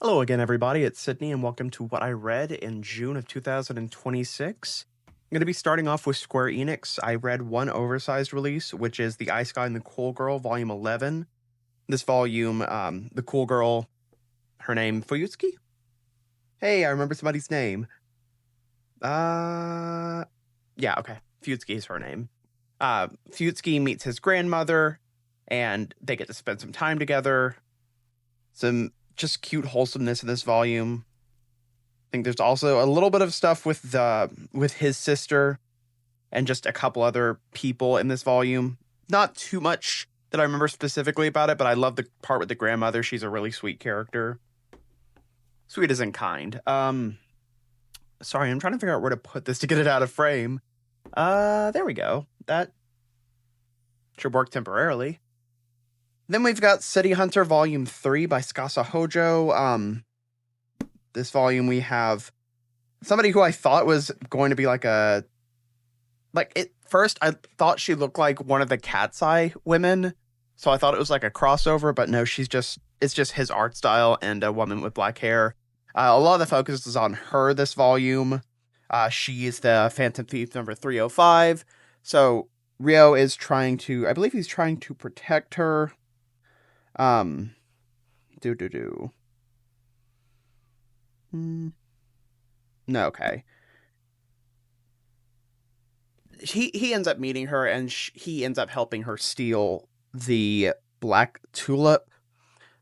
Hello again, everybody. It's Sydney, and welcome to what I read in June of 2026. I'm going to be starting off with Square Enix. I read one oversized release, which is The Ice Guy and the Cool Girl, Volume 11. This volume, the Cool Girl, her name, Fuyutsuki? Hey, I remember somebody's name. Yeah, okay. Fuyutsuki is her name. Fuyutsuki meets his grandmother, and they get to spend some time together. Some just cute wholesomeness in this volume. I think there's also a little bit of stuff with his sister and just a couple other people in this volume. Not too much that I remember specifically about it, but I love the part with the grandmother. She's a really sweet character. Sweet as in kind. Sorry, I'm trying to figure out where to put this to get it out of frame. There we go. That should work temporarily. Then we've got City Hunter Volume 3 by Tsukasa Hojo. This volume we have somebody who I thought was going to be first I thought she looked like one of the Cat's Eye women. So I thought it was like a crossover, but no, it's just his art style and a woman with black hair. A lot of the focus is on her this volume. She is the Phantom Thief number 305. So Ryo is I believe he's trying to protect her. No, okay. He ends up meeting her, and he ends up helping her steal the Black Tulip.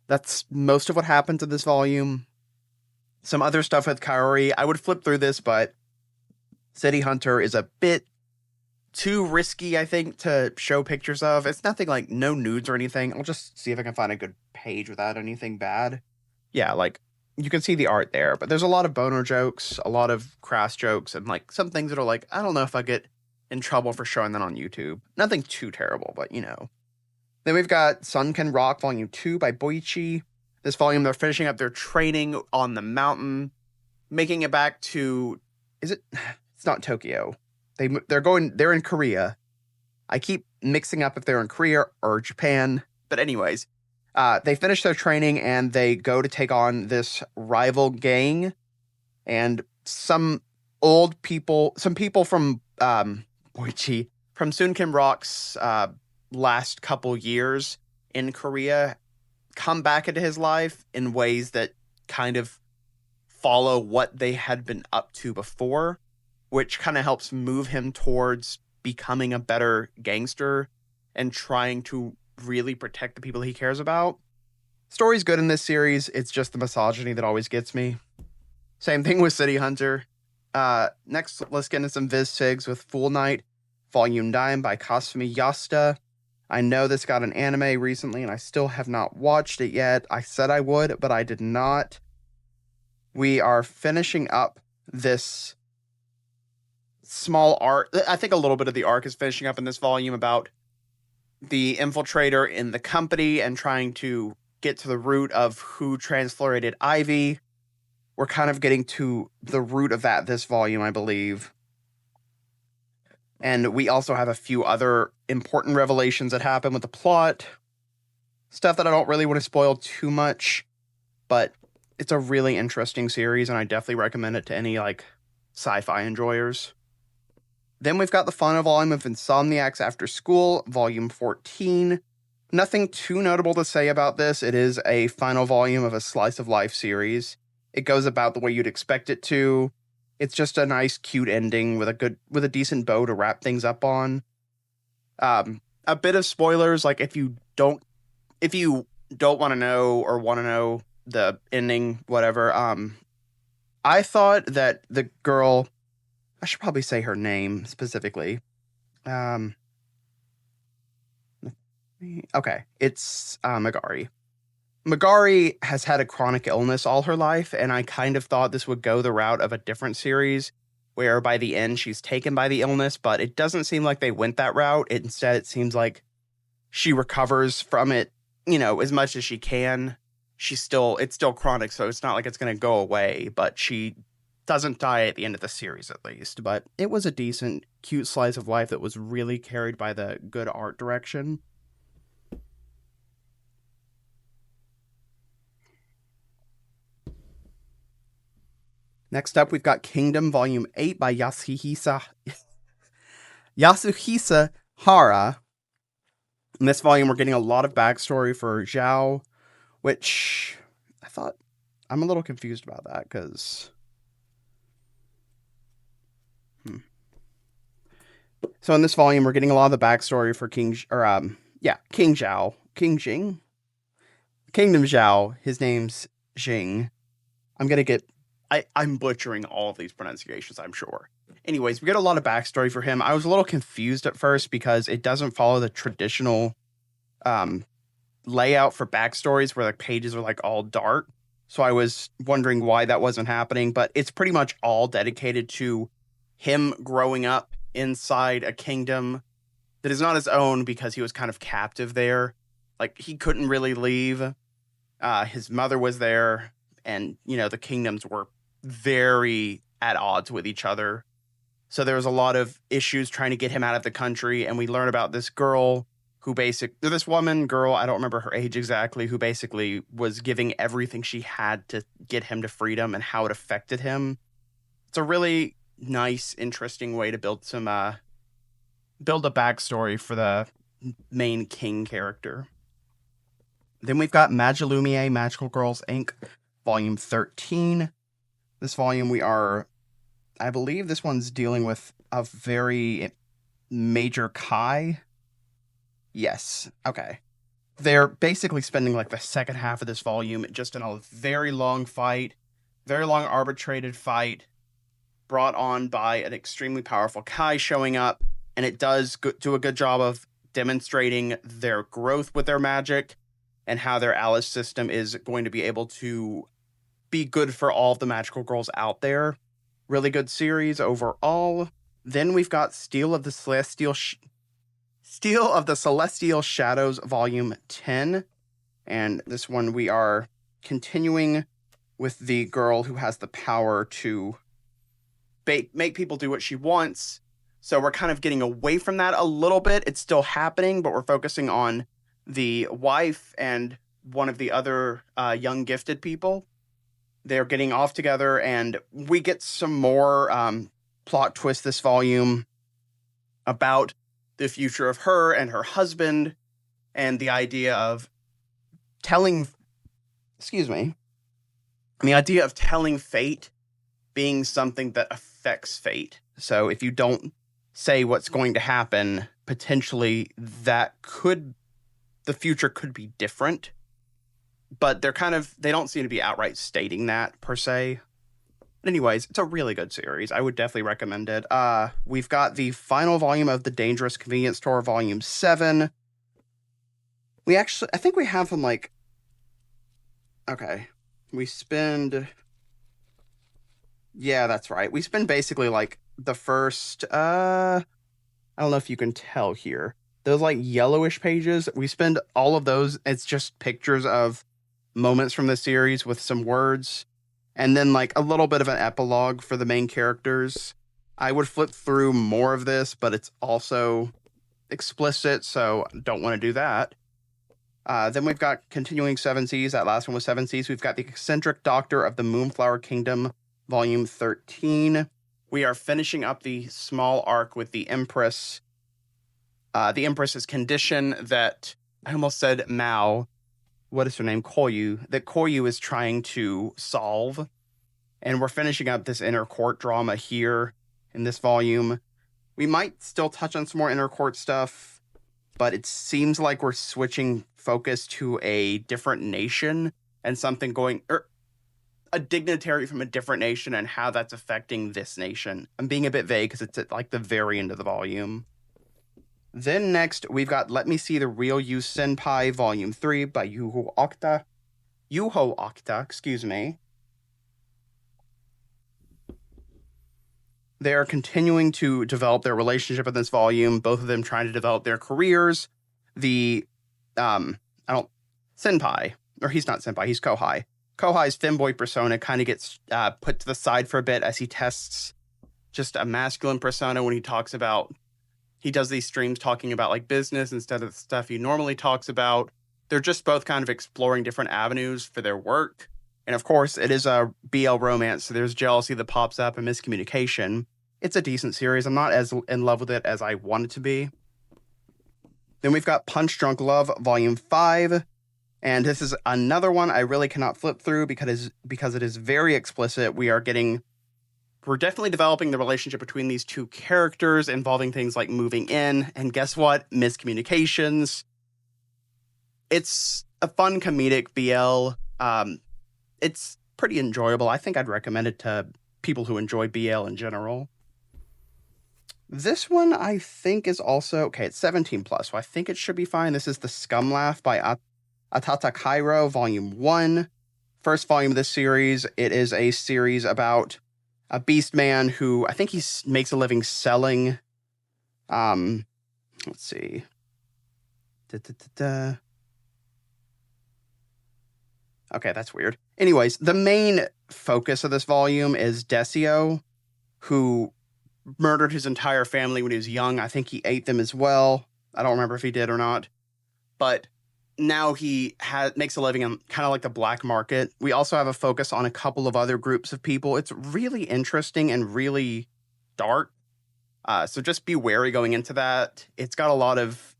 That's most of what happens in this volume. Some other stuff with Kaori. I would flip through this, but City Hunter is a bit too risky, I think, to show pictures of. It's nothing like no nudes or anything. I'll just see if I can find a good page without anything bad. Yeah, like you can see the art there, but there's a lot of boner jokes, a lot of crass jokes, and like some things that are like, I don't know if I get in trouble for showing that on YouTube. Nothing too terrible, but you know. Then we've got Sun Can Rock Volume 2 by Boichi. This volume, they're finishing up their training on the mountain, making it back to, it's not Tokyo. They're in Korea. I keep mixing up if they're in Korea or Japan. But anyways, they finish their training and they go to take on this rival gang. And some people from Boichi, from Sun Kim Rock's last couple years in Korea, come back into his life in ways that kind of follow what they had been up to before, which kind of helps move him towards becoming a better gangster and trying to really protect the people he cares about. Story's good in this series. It's just the misogyny that always gets me. Same thing with City Hunter. Next, let's get into some Viz Sigs with Fool Night, Volume 9 by Kasumi Yasta. I know this got an anime recently, and I still have not watched it yet. I said I would, but I did not. We are finishing up this small arc. I think a little bit of the arc is finishing up in this volume about the infiltrator in the company and trying to get to the root of who transflorated Ivy. We're kind of getting to the root of that this volume, I believe. And we also have a few other important revelations that happen with the plot. Stuff that I don't really want to spoil too much, but it's a really interesting series, and I definitely recommend it to any like sci-fi enjoyers. Then we've got the final volume of Insomniacs After School, Volume 14. Nothing too notable to say about this. It is a final volume of a slice of life series. It goes about the way you'd expect it to. It's just a nice, cute ending with a decent bow to wrap things up on. A bit of spoilers, like if you don't want to know or want to know the ending, whatever. I thought that the girl, I should probably say her name specifically. Okay, it's Megari. Megari has had a chronic illness all her life, and I kind of thought this would go the route of a different series, where by the end she's taken by the illness, but it doesn't seem like they went that route. Instead, it seems like she recovers from it, as much as she can. It's still chronic, so it's not like it's going to go away, but she doesn't die at the end of the series, at least. But it was a decent, cute slice of life that was really carried by the good art direction. Next up, we've got Kingdom Volume 8 by Yasuhisa Hara. In this volume, we're getting a lot of backstory for Zhao, which I thought I'm a little confused about that because. So in this volume, we're getting a lot of the backstory for King Zhao, King Jing, Kingdom Zhao. His name's Jing. I'm butchering all of these pronunciations, I'm sure. Anyways, we get a lot of backstory for him. I was a little confused at first because it doesn't follow the traditional layout for backstories where the pages are like all dark. So I was wondering why that wasn't happening, but it's pretty much all dedicated to him growing up inside a kingdom that is not his own because he was kind of captive there. Like, he couldn't really leave. His mother was there, and, the kingdoms were very at odds with each other. So there was a lot of issues trying to get him out of the country, and we learn about this girl this girl, I don't remember her age exactly, who basically was giving everything she had to get him to freedom and how it affected him. It's a really nice, interesting way to build a backstory for the main king character. Then we've got Magilumie Magical Girls Inc. Volume 13. This volume I believe this one's dealing with a very major Kai. Yes, okay. They're basically spending like the second half of this volume just in a very long arbitrated fight, brought on by an extremely powerful Kai showing up, and it does do a good job of demonstrating their growth with their magic and how their Alice system is going to be able to be good for all of the magical girls out there. Really good series overall. Then we've got Steel of the Celestial Shadows Volume 10, and this one we are continuing with the girl who has the power to make people do what she wants. So we're kind of getting away from that a little bit. It's still happening, but we're focusing on the wife and one of the other young gifted people. They're getting off together, and we get some more plot twist this volume about the future of her and her husband, and the idea of telling fate being something that affects fate. So if you don't say what's going to happen, potentially the future could be different. But they don't seem to be outright stating that per se. But anyways, it's a really good series. I would definitely recommend it. We've got the final volume of The Dangerous Convenience Store, Volume 7. I think we have them we spend... Yeah, that's right. We spend basically the first, I don't know if you can tell here. Those yellowish pages, we spend all of those. It's just pictures of moments from the series with some words, and then a little bit of an epilogue for the main characters. I would flip through more of this, but it's also explicit, so don't want to do that. Then we've got continuing Seven Seas. That last one was Seven Seas. We've got The Eccentric Doctor of the Moonflower Kingdom, Volume 13. We are finishing up the small arc with the Empress. The Empress's condition that, I almost said Mao, what is her name? Koyu, that Koyu is trying to solve. And we're finishing up this inner court drama here in this volume. We might still touch on some more inner court stuff, but it seems like we're switching focus to a different nation and a dignitary from a different nation and how that's affecting this nation. I'm being a bit vague because it's at the very end of the volume. Then next, we've got Let Me See the Real You Senpai, Volume 3 by Yuho Okta, excuse me. They are continuing to develop their relationship in this volume, both of them trying to develop their careers. The, senpai, or he's not senpai, he's Kohai. Kohai's femboy persona kind of gets put to the side for a bit as he tests just a masculine persona when he does these streams talking about business instead of the stuff he normally talks about. They're just both kind of exploring different avenues for their work. And of course, it is a BL romance, so there's jealousy that pops up and miscommunication. It's a decent series. I'm not as in love with it as I want it to be. Then we've got Punch Drunk Love, Volume 5. And this is another one I really cannot flip through because it is very explicit. We're definitely developing the relationship between these two characters, involving things like moving in, and guess what? Miscommunications. It's a fun comedic BL. It's pretty enjoyable. I think I'd recommend it to people who enjoy BL in general. This one I think is also, okay, it's 17 plus, so I think it should be fine. This is The Scum Laugh by Atata Cairo, Volume 1. First volume of this series. It is a series about a beast man who, I think he makes a living selling, let's see. Okay, that's weird. Anyways, the main focus of this volume is Decio, who murdered his entire family when he was young. I think he ate them as well. I don't remember if he did or not. But now he makes a living on kind of like the black market. We also have a focus on a couple of other groups of people. It's really interesting and really dark. So just be wary going into that. It's got a lot of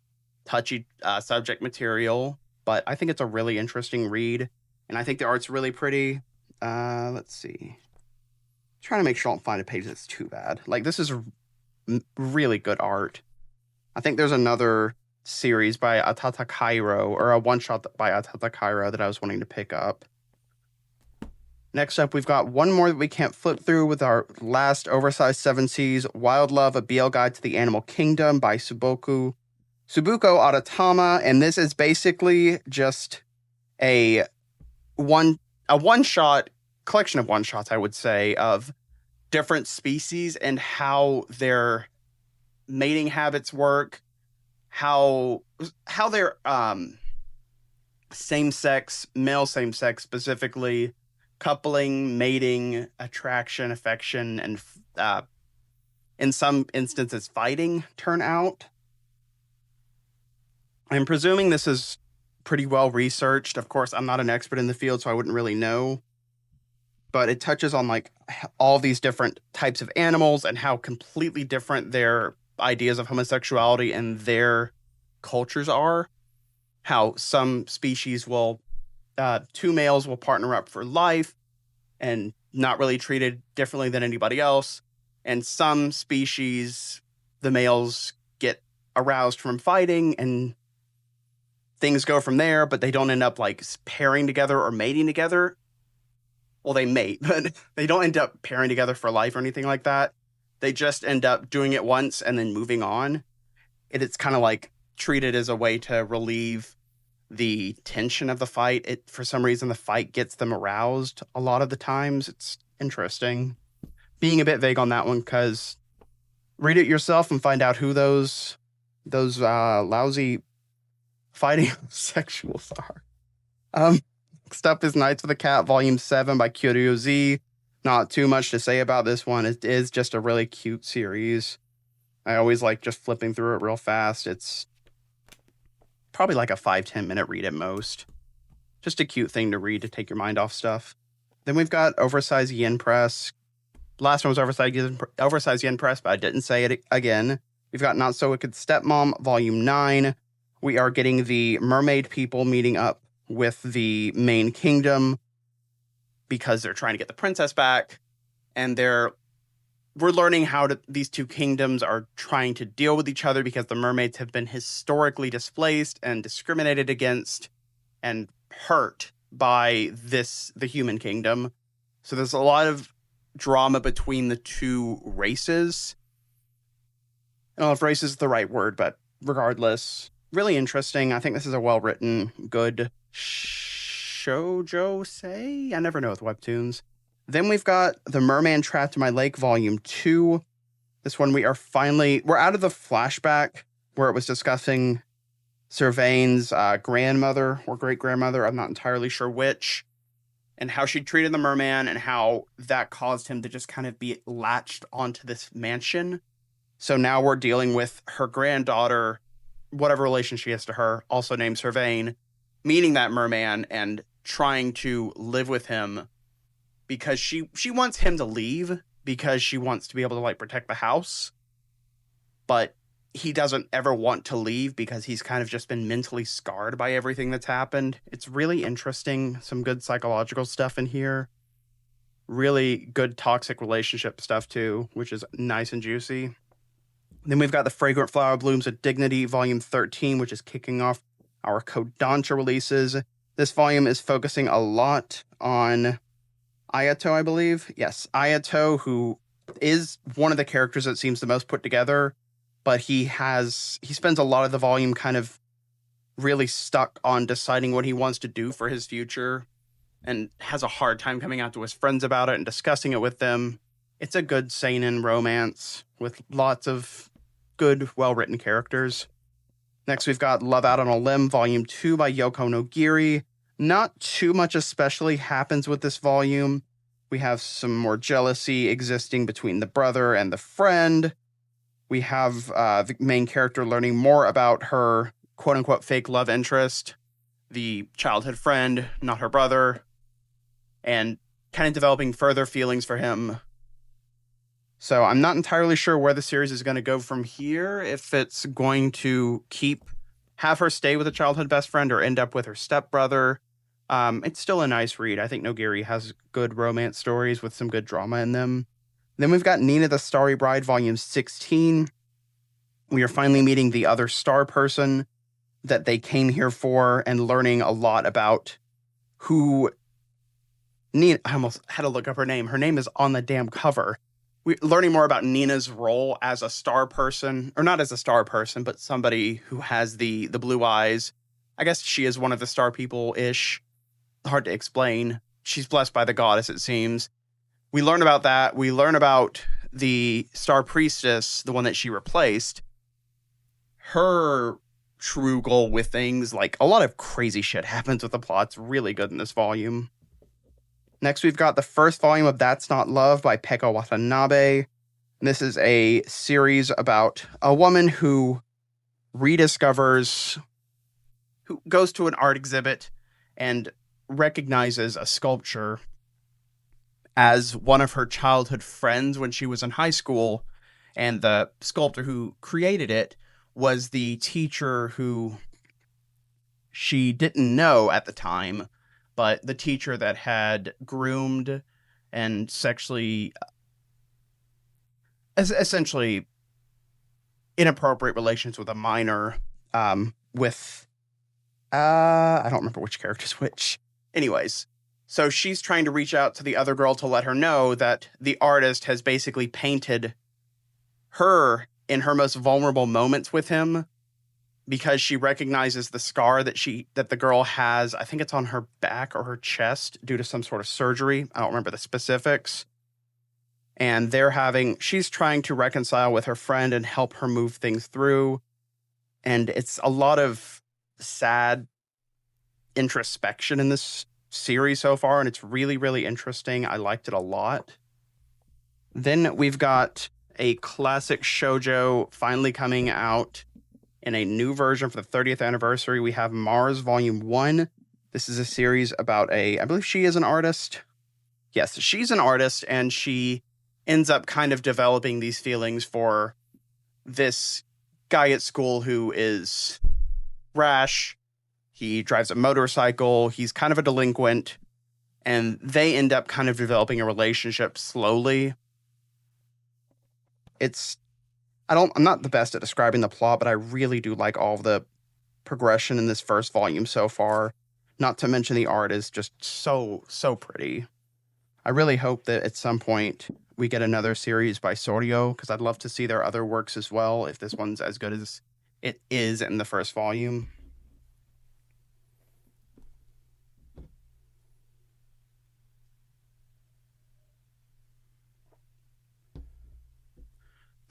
touchy subject material, but I think it's a really interesting read. And I think the art's really pretty. Let's see. Trying to make sure I don't find a page that's too bad. Like, this is really good art. I think there's another series by Atata Cairo, or a one-shot by Atata Cairo that I was wanting to pick up. Next up, we've got one more that we can't flip through with our last oversized 7Cs, Wild Love, A BL Guide to the Animal Kingdom by Subuko Aratama. And this is basically just a one-shot collection of one-shots, I would say, of different species and how their mating habits work, how their same-sex, male same-sex specifically, coupling, mating, attraction, affection, and in some instances fighting turn out. I'm presuming this is pretty well researched. Of course, I'm not an expert in the field, so I wouldn't really know. But it touches on like all these different types of animals and how completely different their ideas of homosexuality and their cultures are. How some species will, two males will partner up for life and not really treated differently than anybody else. And some species, the males get aroused from fighting and things go from there, but they don't end up like pairing together or mating together. Well, they mate, but they don't end up pairing together for life or anything like that. They just end up doing it once and then moving on. It's kind of like treated as a way to relieve the tension of the fight. For some reason, the fight gets them aroused a lot of the times. It's interesting. Being a bit vague on that one, because read it yourself and find out who those lousy fighting homosexuals are. Next up is Nights with a Cat, Volume 7 by Kyoryu Z. Not too much to say about this one. It is just a really cute series. I always like just flipping through it real fast. It's probably like a 5-10 minute read at most. Just a cute thing to read to take your mind off stuff. Then we've got Oversized Yen Press. Last one was Oversized Yen Press, but I didn't say it again. We've got Not So Wicked Stepmom, Volume 9. We are getting the mermaid people meeting up with the main kingdom because they're trying to get the princess back, and we're learning how these two kingdoms are trying to deal with each other because the mermaids have been historically displaced and discriminated against and hurt by the human kingdom. So there's a lot of drama between the two races. I don't know if race is the right word, but regardless, really interesting. I think this is a well-written, good shoujo say? I never know with webtoons. Then we've got The Merman Trapped in My Lake, Volume 2. This one we're out of the flashback where it was discussing Sylvain's grandmother or great-grandmother, I'm not entirely sure which, and how she treated the merman and how that caused him to just kind of be latched onto this mansion. So now we're dealing with her granddaughter, whatever relation she has to her, also named Sylvain, meeting that merman and trying to live with him because she wants him to leave because she wants to be able to like protect the house, but he doesn't ever want to leave because he's kind of just been mentally scarred by everything that's happened. It's really interesting. Some good psychological stuff in here. Really good toxic relationship stuff too, which is nice and juicy. Then we've got The Fragrant Flower Blooms of Dignity, Volume 13, which is kicking off our Kodansha releases. This volume is focusing a lot on Ayato, I believe. Yes, Ayato, who is one of the characters that seems the most put together, but he spends a lot of the volume kind of really stuck on deciding what he wants to do for his future and has a hard time coming out to his friends about it and discussing it with them. It's a good seinen romance with lots of good, well-written characters. Next, we've got Love Out on a Limb, Volume 2 by Yoko Nogiri. Not too much especially happens with this volume. We have some more jealousy existing between the brother and the friend. We have the main character learning more about her quote-unquote fake love interest, the childhood friend, not her brother, and kind of developing further feelings for him. So I'm not entirely sure where the series is going to go from here, if it's going to have her stay with a childhood best friend or end up with her stepbrother. It's still a nice read. I think Nogiri has good romance stories with some good drama in them. Then we've got Nina the Starry Bride, Volume 16. We are finally meeting the other star person that they came here for and learning a lot about who Nina... I almost had to look up her name. Her name is on the damn cover. We're learning more about Nina's role as a star person, or not as a star person, but somebody who has the blue eyes. I guess she is one of the star people-ish. Hard to explain. She's blessed by the goddess, it seems. We learn about that. We learn about the star priestess, the one that she replaced. Her true goal with things, like a lot of crazy shit happens with the plot. It's really good in this volume. Next, we've got the first volume of That's Not Love by Peko Watanabe. This is a series about a woman who goes to an art exhibit and recognizes a sculpture as one of her childhood friends when she was in high school. And the sculptor who created it was the teacher who she didn't know at the time, but the teacher that had groomed and essentially inappropriate relations with a minor, I don't remember which character's which. Anyways, so she's trying to reach out to the other girl to let her know that the artist has basically painted her in her most vulnerable moments with him, because she recognizes the scar that the girl has. I think it's on her back or her chest due to some sort of surgery. I don't remember the specifics. And she's trying to reconcile with her friend and help her move things through. And it's a lot of sad introspection in this series so far, and it's really, really interesting. I liked it a lot. Then we've got a classic shoujo finally coming out in a new version for the 30th anniversary. We have Mars Volume 1. This is a series about I believe she is an artist. Yes, she's an artist, and she ends up kind of developing these feelings for this guy at school who is rash. He drives a motorcycle. He's kind of a delinquent, and they end up kind of developing a relationship slowly. I'm not the best at describing the plot, but I really do like all of the progression in this first volume so far. Not to mention the art is just so, so pretty. I really hope that at some point we get another series by Soryo, because I'd love to see their other works as well, if this one's as good as it is in the first volume.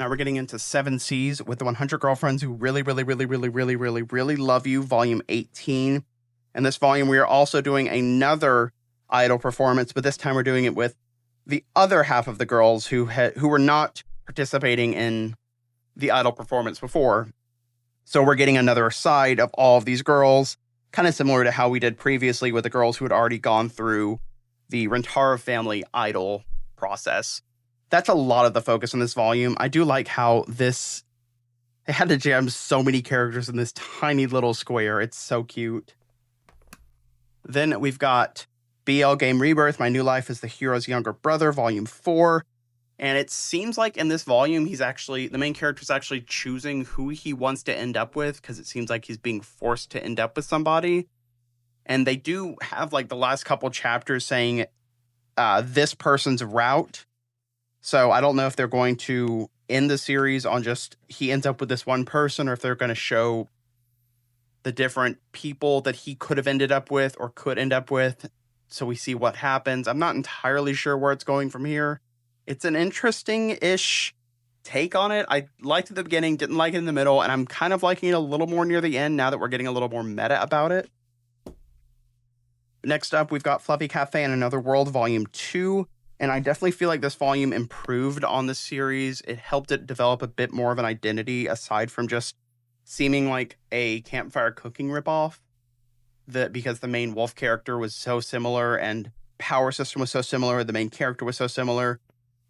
Now we're getting into Seven Seas with the 100 Girlfriends Who Really, Really, Really, Really, Really, Really, Really Love You, Volume 18. In this volume, we are also doing another idol performance, but this time we're doing it with the other half of the girls who were not participating in the idol performance before. So we're getting another side of all of these girls kind of similar to how we did previously with the girls who had already gone through the Rentaro family idol process. That's a lot of the focus in this volume. I do like how they had to jam so many characters in this tiny little square. It's so cute. Then we've got BL Game Rebirth, My New Life as the Hero's Younger Brother, Volume 4. And it seems like in this volume, the main character is actually choosing who he wants to end up with, because it seems like he's being forced to end up with somebody. And they do have like the last couple chapters saying this person's route. So I don't know if they're going to end the series on just he ends up with this one person, or if they're going to show the different people that he could have ended up with or could end up with. So we see what happens. I'm not entirely sure where it's going from here. It's an interesting-ish take on it. I liked it at the beginning, didn't like it in the middle, and I'm kind of liking it a little more near the end now that we're getting a little more meta about it. Next up, we've got Fluffy Cafe and Another World, Volume 2. And I definitely feel like this volume improved on the series. It helped it develop a bit more of an identity, aside from just seeming like a campfire cooking ripoff. Because the main wolf character was so similar, and power system was so similar, the main character was so similar.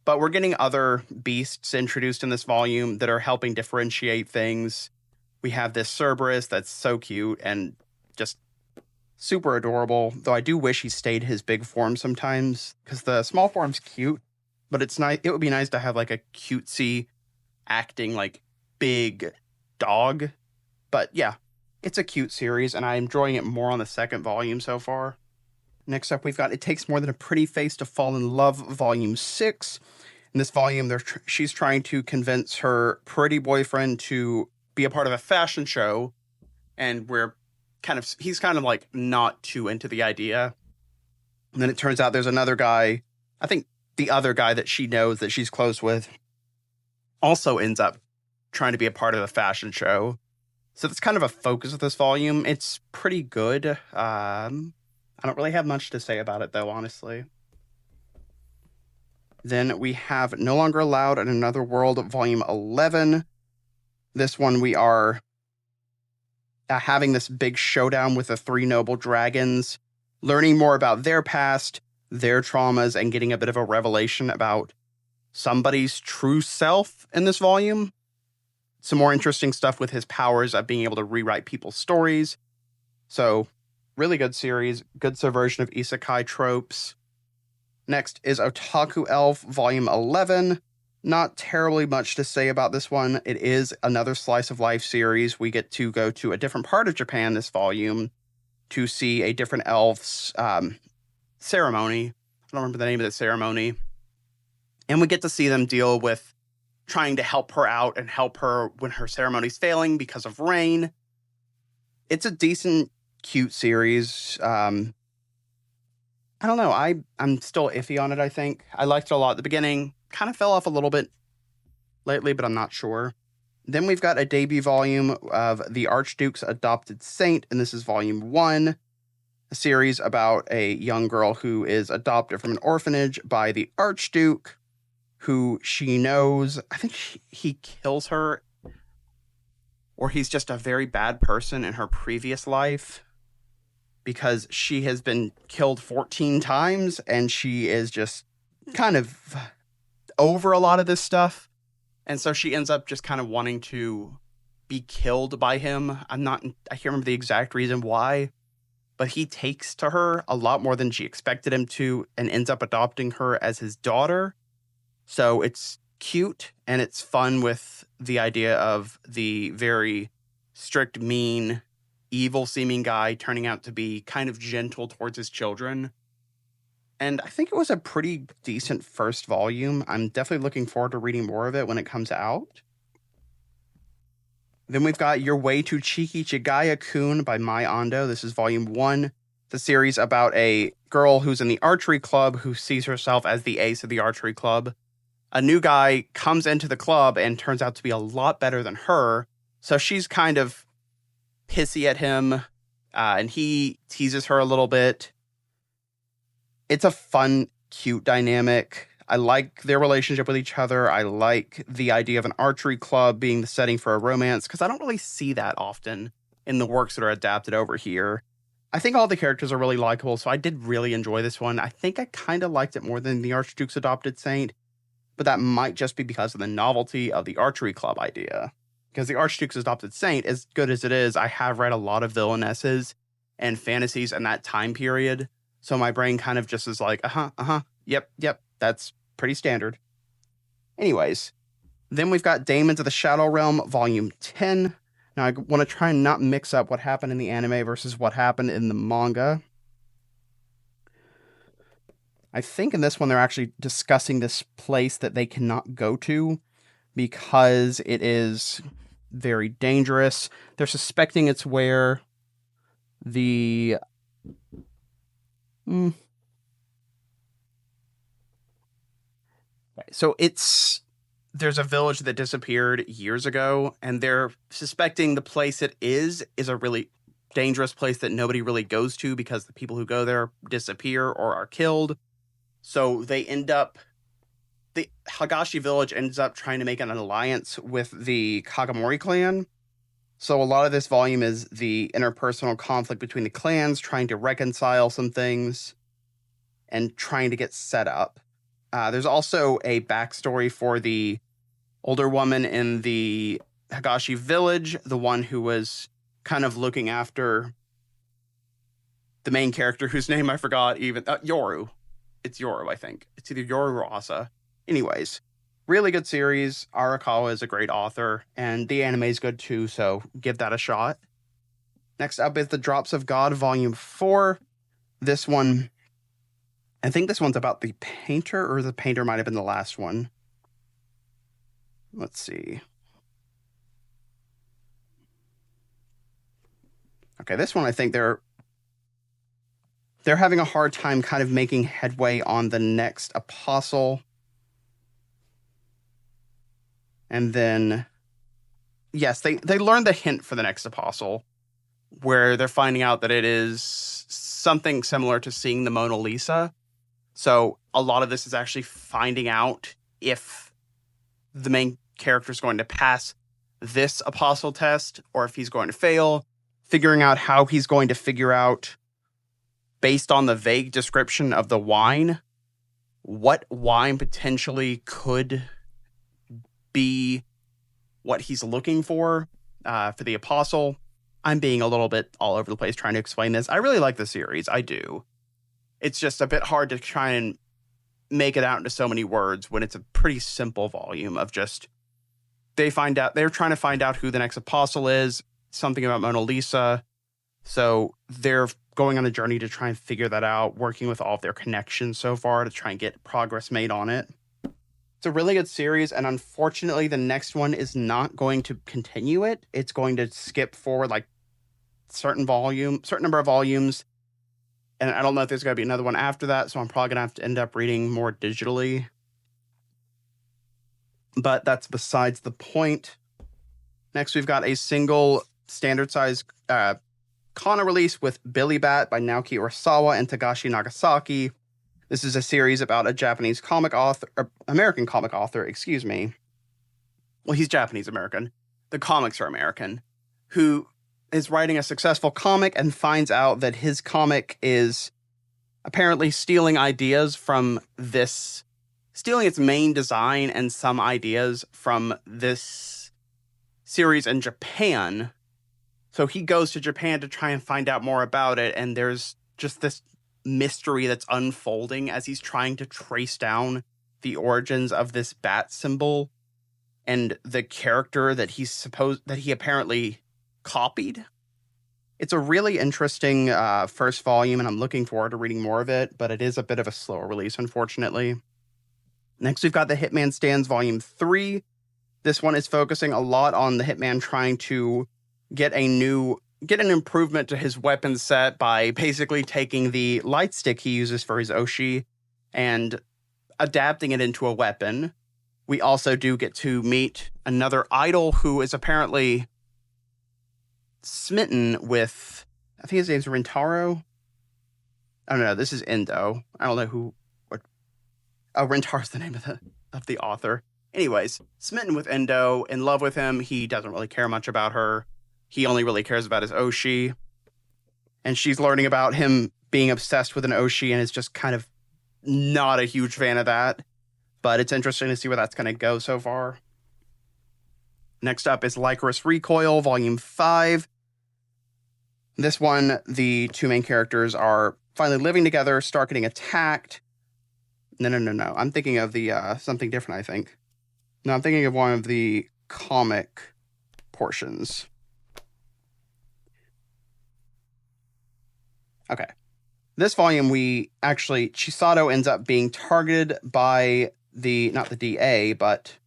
But we're getting other beasts introduced in this volume that are helping differentiate things. We have this Cerberus that's so cute and just super adorable, though I do wish he stayed his big form sometimes, because the small form's cute, but it's nice. It would be nice to have like a cutesy acting like big dog. But yeah, it's a cute series, and I'm enjoying it more on the second volume so far. Next up, we've got It Takes More Than a Pretty Face to Fall in Love, Volume 6. In this volume, she's trying to convince her pretty boyfriend to be a part of a fashion show, and he's kind of like not too into the idea. And then it turns out there's another guy, I think the other guy that she knows that she's close with, also ends up trying to be a part of the fashion show. So that's kind of a focus of this volume. It's pretty good. I don't really have much to say about it, though, honestly. Then we have No Longer Allowed in Another World, Volume 11. This one we are having this big showdown with the three noble dragons, learning more about their past, their traumas, and getting a bit of a revelation about somebody's true self in this volume. Some more interesting stuff with his powers of being able to rewrite people's stories. So, really good series, good subversion of isekai tropes. Next is Otaku Elf, Volume 11. Not terribly much to say about this one. It is another slice of life series. We get to go to a different part of Japan this volume to see a different elf's ceremony. I don't remember the name of the ceremony. And we get to see them deal with trying to help her out and help her when her ceremony's failing because of rain. It's a decent, cute series. I don't know. I'm still iffy on it, I think. I liked it a lot at the beginning. Kind of fell off a little bit lately, but I'm not sure. Then we've got a debut volume of The Archduke's Adopted Saint, and this is Volume 1, a series about a young girl who is adopted from an orphanage by the Archduke, who she knows, I think he kills her, or he's just a very bad person in her previous life, because she has been killed 14 times, and she is just kind of over a lot of this stuff. And so she ends up just kind of wanting to be killed by him. I can't remember the exact reason why, but he takes to her a lot more than she expected him to and ends up adopting her as his daughter. So it's cute and it's fun with the idea of the very strict, mean, evil-seeming guy turning out to be kind of gentle towards his children. And I think it was a pretty decent first volume. I'm definitely looking forward to reading more of it when it comes out. Then we've got Your Way to Cheeky Chigaya-kun by Mai Ando. This is Volume 1, the series about a girl who's in the archery club who sees herself as the ace of the archery club. A new guy comes into the club and turns out to be a lot better than her. So she's kind of pissy at him, and he teases her a little bit. It's a fun, cute dynamic. I like their relationship with each other. I like the idea of an archery club being the setting for a romance, because I don't really see that often in the works that are adapted over here. I think all the characters are really likable, so I did really enjoy this one. I think I kind of liked it more than the Archduke's Adopted Saint, but that might just be because of the novelty of the archery club idea. Because the Archduke's Adopted Saint, as good as it is, I have read a lot of villainesses and fantasies in that time period, so my brain kind of just is like, yep, that's pretty standard. Anyways, then we've got Daemons of the Shadow Realm, Volume 10. Now, I want to try and not mix up what happened in the anime versus what happened in the manga. I think in this one, they're actually discussing this place that they cannot go to because it is very dangerous. They're suspecting it's where the... So there's a village that disappeared years ago, and they're suspecting the place it is a really dangerous place that nobody really goes to because the people who go there disappear or are killed. So the Hagashi village ends up trying to make an alliance with the Kagamori clan. So a lot of this volume is the interpersonal conflict between the clans, trying to reconcile some things and trying to get set up. There's also a backstory for the older woman in the Hagashi village, the one who was kind of looking after the main character whose name I forgot even. Yoru. It's Yoru, I think. It's either Yoru or Asa. Anyways, really good series. Arakawa is a great author, and the anime is good too, so give that a shot. Next up is The Drops of God, Volume 4. This one, I think this one's about the painter, or the painter might have been the last one. Let's see. Okay, this one I think they're having a hard time kind of making headway on the next apostle. And then, yes, they learned the hint for the next apostle, where they're finding out that it is something similar to seeing the Mona Lisa. So a lot of this is actually finding out if the main character is going to pass this apostle test or if he's going to fail, figuring out how he's going to figure out, based on the vague description of the wine, what wine potentially could be what he's looking for the apostle. I'm being a little bit all over the place trying to explain this. I really like the series. I do. It's just a bit hard to try and make it out into so many words when it's a pretty simple volume of just they're trying to find out who the next apostle is, something about Mona Lisa. So they're going on a journey to try and figure that out, working with all of their connections so far to try and get progress made on it. It's a really good series, and unfortunately the next one is not going to continue it. It's going to skip forward like certain number of volumes, and I don't know if there's going to be another one after that, so I'm probably going to have to end up reading more digitally. But that's besides the point. Next, we've got a single standard size Kana release with Billy Bat by Naoki Urasawa and Tagashi Nagasaki. This is a series about a Japanese American comic author, excuse me. Well, he's Japanese-American. The comics are American. Who is writing a successful comic and finds out that his comic is apparently stealing its main design and some ideas from this series in Japan. So he goes to Japan to try and find out more about it, and there's just this mystery that's unfolding as he's trying to trace down the origins of this bat symbol and the character that he apparently copied. It's a really interesting first volume, and I'm looking forward to reading more of it, but it is a bit of a slower release, unfortunately. Next, we've got The Hitman Stands Volume 3. This one is focusing a lot on the Hitman trying to get an improvement to his weapon set by basically taking the light stick he uses for his Oshi and adapting it into a weapon. We also do get to meet another idol who is apparently smitten with, I think his name's Rintaro. I don't know, this is Endo. I don't know Rintaro's the name of the author. Anyways, smitten with Endo, in love with him. He doesn't really care much about her. He only really cares about his Oshi. and she's learning about him being obsessed with an Oshi and is just kind of not a huge fan of that. But it's interesting to see where that's going to go so far. Next up is Lycoris Recoil, Volume 5. This one, the two main characters are finally living together, start getting attacked. No. I'm thinking of the something different, I think. No, I'm thinking of one of the comic portions. Okay. This volume, Chisato ends up being targeted by not the DA, but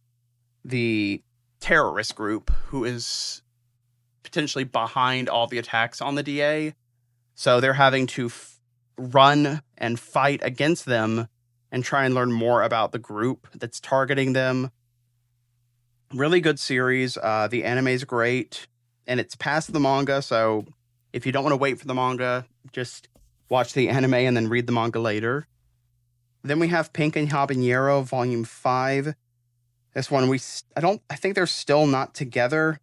the terrorist group who is potentially behind all the attacks on the DA. So they're having to run and fight against them and try and learn more about the group that's targeting them. Really good series. The anime is great, and it's past the manga, so if you don't want to wait for the manga, just watch the anime and then read the manga later. Then we have Pink and Habanero, Volume 5. This one, I think they're still not together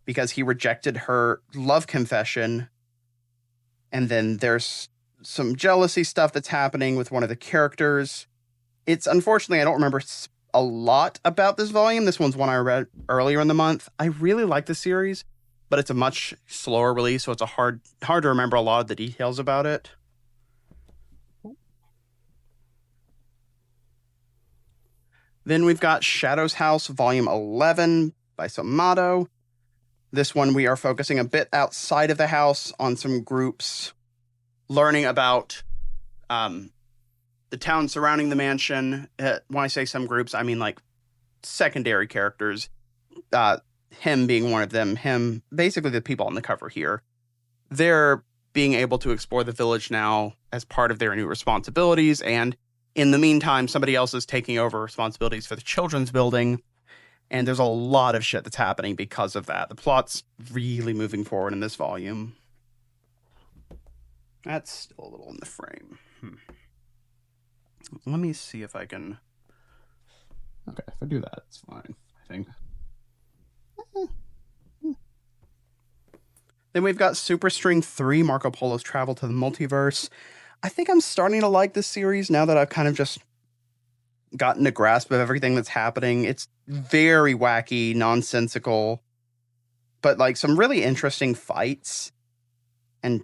because he rejected her love confession. And then there's some jealousy stuff that's happening with one of the characters. It's unfortunately, I don't remember a lot about this volume. This one's one I read earlier in the month. I really like the series, but it's a much slower release, so it's hard to remember a lot of the details about it. Then we've got Shadow's House, Volume 11 by Samato. This one we are focusing a bit outside of the house on some groups, learning about the town surrounding the mansion. When I say some groups, I mean like secondary characters. Him being one of them. Him, basically the people on the cover here. They're being able to explore the village now as part of their new responsibilities, and in the meantime, somebody else is taking over responsibilities for the children's building, and there's a lot of shit that's happening because of that. The plot's really moving forward in this volume. That's still a little in the frame. Let me see if I can... Okay, if I do that, it's fine, I think. Then we've got Super String 3, Marco Polo's Travel to the Multiverse. I think I'm starting to like this series now that I've kind of just gotten a grasp of everything that's happening. It's very wacky, nonsensical, but like some really interesting fights and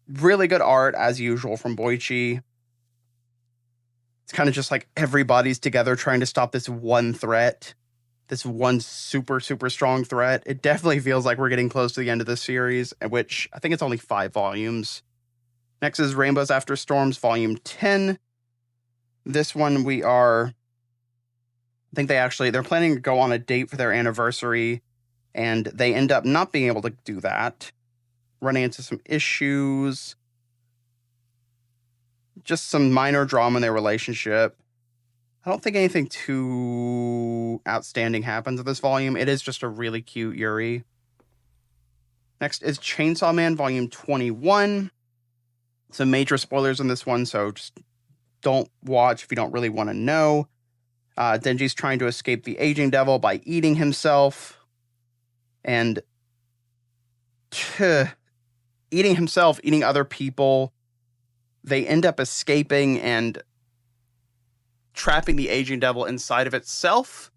really good art as usual from Boichi. It's kind of just like everybody's together trying to stop this one threat, this one super, super strong threat. It definitely feels like we're getting close to the end of this series, which I think it's only 5 volumes. Next is Rainbows After Storms, Volume 10. This one they're planning to go on a date for their anniversary, and they end up not being able to do that, running into some issues, just some minor drama in their relationship. I don't think anything too outstanding happens in this volume. It is just a really cute Yuri. Next is Chainsaw Man, Volume 21. Some major spoilers in this one, so just don't watch if you don't really want to know. Denji's trying to escape the aging devil by eating himself. And eating other people. They end up escaping and trapping the aging devil inside of itself.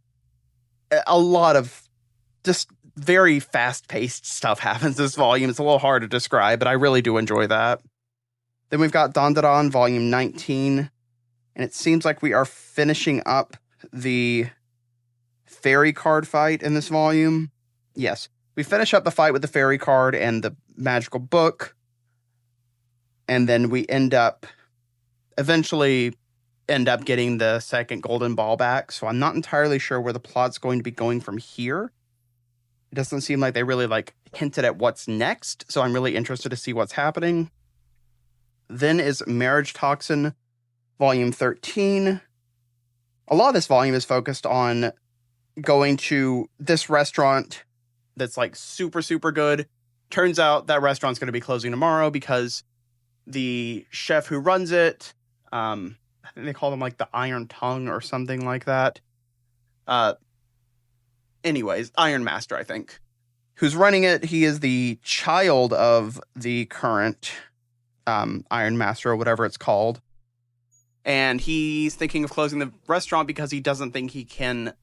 A lot of just very fast-paced stuff happens this volume. It's a little hard to describe, but I really do enjoy that. Then we've got Dandadan, Volume 19, and it seems like we are finishing up the fairy card fight in this volume. Yes, we finish up the fight with the fairy card and the magical book, and then we eventually end up getting the second golden ball back, so I'm not entirely sure where the plot's going to be going from here. It doesn't seem like they really hinted at what's next, so I'm really interested to see what's happening. Then is Marriage Toxin, Volume 13. A lot of this volume is focused on going to this restaurant that's super, super good. Turns out that restaurant's going to be closing tomorrow because the chef who runs it, I think they call them the Iron Tongue or something like that. Anyways, Iron Master, I think, who's running it. He is the child of the current Iron Master or whatever it's called. And he's thinking of closing the restaurant because he doesn't think he can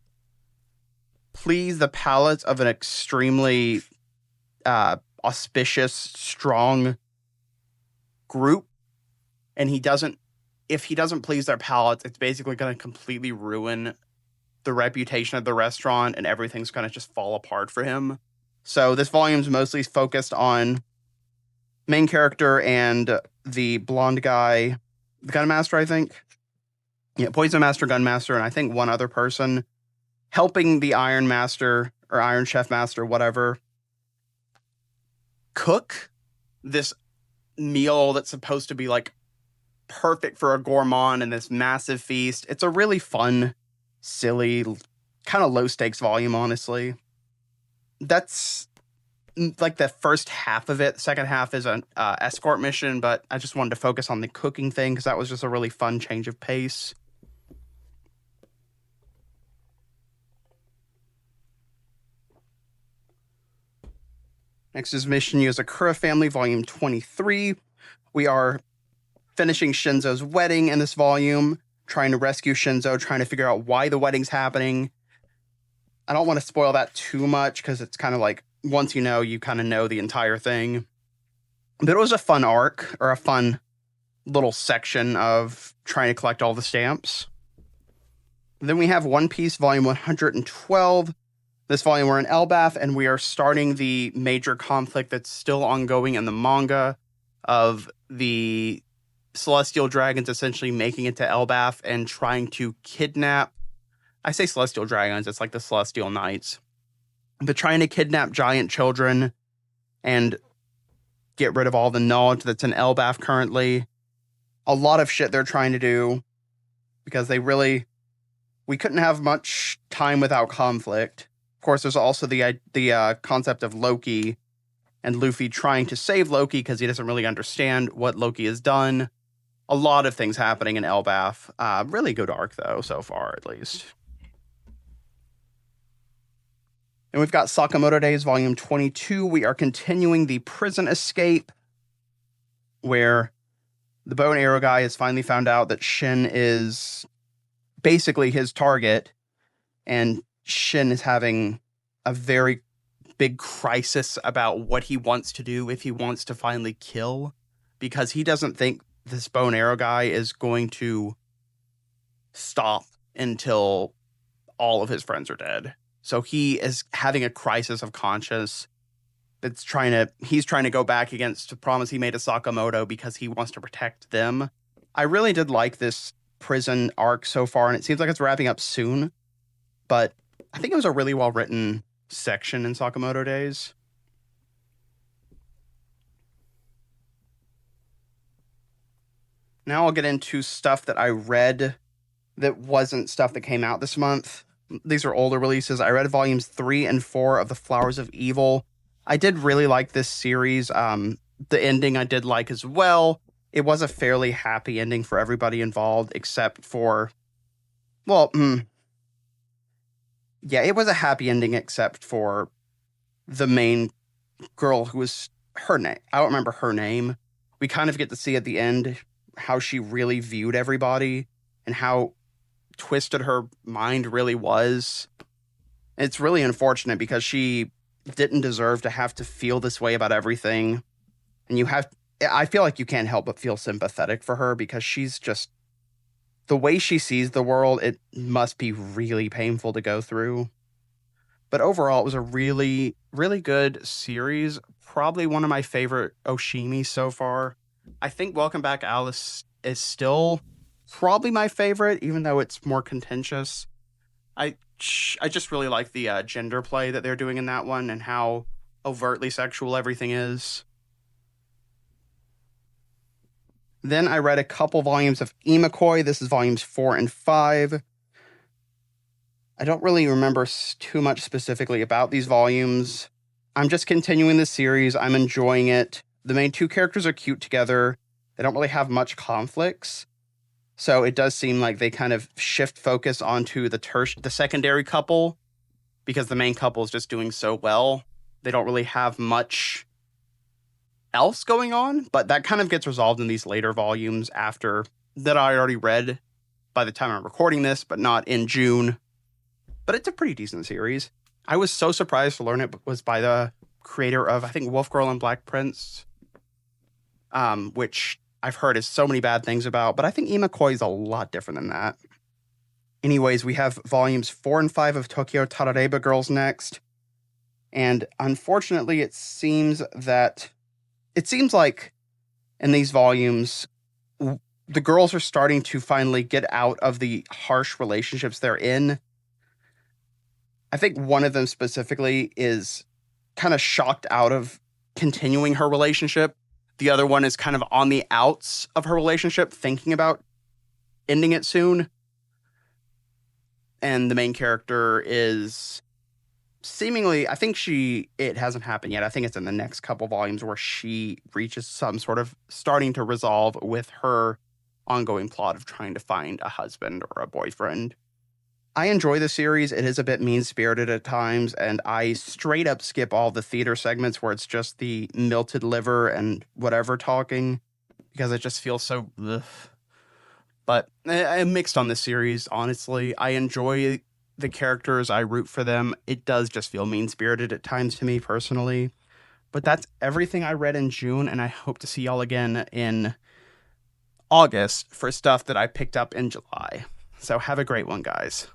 please the palates of an extremely auspicious, strong group. And if he doesn't please their palates, it's basically going to completely ruin the reputation of the restaurant, and everything's going to just fall apart for him. So this volume's mostly focused on main character and the blonde guy, the Gunmaster, I think. Yeah, Poison Master, Gunmaster, and I think one other person helping the Iron Master or Iron Chef Master, whatever, cook this meal that's supposed to be like perfect for a gourmand in this massive feast. It's a really fun, silly, kind of low stakes volume, honestly. That's like the first half of it. The second half is an escort mission, but I just wanted to focus on the cooking thing because that was just a really fun change of pace. Next is Mission Yozakura Family, Volume 23. We are finishing Shinzo's wedding in this volume, trying to rescue Shinzo, trying to figure out why the wedding's happening. I don't want to spoil that too much because it's kind of like, once you kind of know the entire thing. But it was a fun arc, or a fun little section of trying to collect all the stamps. Then we have One Piece Volume 112. This volume we're in Elbaf, and we are starting the major conflict that's still ongoing in the manga of the Celestial Dragons essentially making it to Elbaf and trying to kidnap, I say Celestial Dragons, it's like the Celestial Knights, but trying to kidnap giant children and get rid of all the knowledge that's in Elbaf currently. A lot of shit they're trying to do because we couldn't have much time without conflict. Of course, there's also the concept of Loki and Luffy trying to save Loki because he doesn't really understand what Loki has done. A lot of things happening in Elbaf. Really good arc, though, so far, at least. And we've got Sakamoto Days, Volume 22. We are continuing the prison escape, where the bow and arrow guy has finally found out that Shin is basically his target, and Shin is having a very big crisis about what he wants to do if he wants to finally kill, because he doesn't think this bow and arrow guy is going to stop until all of his friends are dead. So he is having a crisis of conscience that's he's trying to go back against the promise he made to Sakamoto because he wants to protect them. I really did like this prison arc so far, and it seems like it's wrapping up soon, but I think it was a really well-written section in Sakamoto Days. Now I'll get into stuff that I read that wasn't stuff that came out this month. These are older releases. I read volumes 3 and 4 of The Flowers of Evil. I did really like this series. The ending I did like as well. It was a fairly happy ending for everybody involved, except for, yeah, it was a happy ending except for the main girl who was her name. I don't remember her name. We kind of get to see at the end how she really viewed everybody and how twisted her mind really was. It's really unfortunate because she didn't deserve to have to feel this way about everything. And I feel like you can't help but feel sympathetic for her because she's just, the way she sees the world, it must be really painful to go through. But overall, it was a really, really good series. Probably one of my favorite Oshimi so far. I think Welcome Back Alice is still probably my favorite, even though it's more contentious. I just really like the gender play that they're doing in that one and how overtly sexual everything is. Then I read a couple volumes of Imakoi. This is volumes 4 and 5. I don't really remember too much specifically about these volumes. I'm just continuing the series. I'm enjoying it. The main two characters are cute together. They don't really have much conflicts. So it does seem like they kind of shift focus onto the secondary couple because the main couple is just doing so well they don't really have much else going on, but that kind of gets resolved in these later volumes after that I already read by the time I'm recording this, but not in June. But it's a pretty decent series. I was so surprised to learn it was by the creator of, I think, Wolf Girl and Black Prince, which I've heard is so many bad things about, but I think Imakoi is a lot different than that. Anyways, we have volumes 4 and 5 of Tokyo Tarareba Girls next. And unfortunately, it seems like in these volumes, the girls are starting to finally get out of the harsh relationships they're in. I think one of them specifically is kind of shocked out of continuing her relationship. The other one is kind of on the outs of her relationship, thinking about ending it soon. And the main character is seemingly, I think it hasn't happened yet. I think it's in the next couple volumes where she reaches some sort of starting to resolve with her ongoing plot of trying to find a husband or a boyfriend. I enjoy the series. It is a bit mean-spirited at times, and I straight up skip all the theater segments where it's just the melted liver and whatever talking, because it just feels so ugh. But I'm mixed on this series, honestly. I enjoy the characters. I root for them. It does just feel mean-spirited at times to me personally. But that's everything I read in June, and I hope to see y'all again in August for stuff that I picked up in July. So have a great one, guys.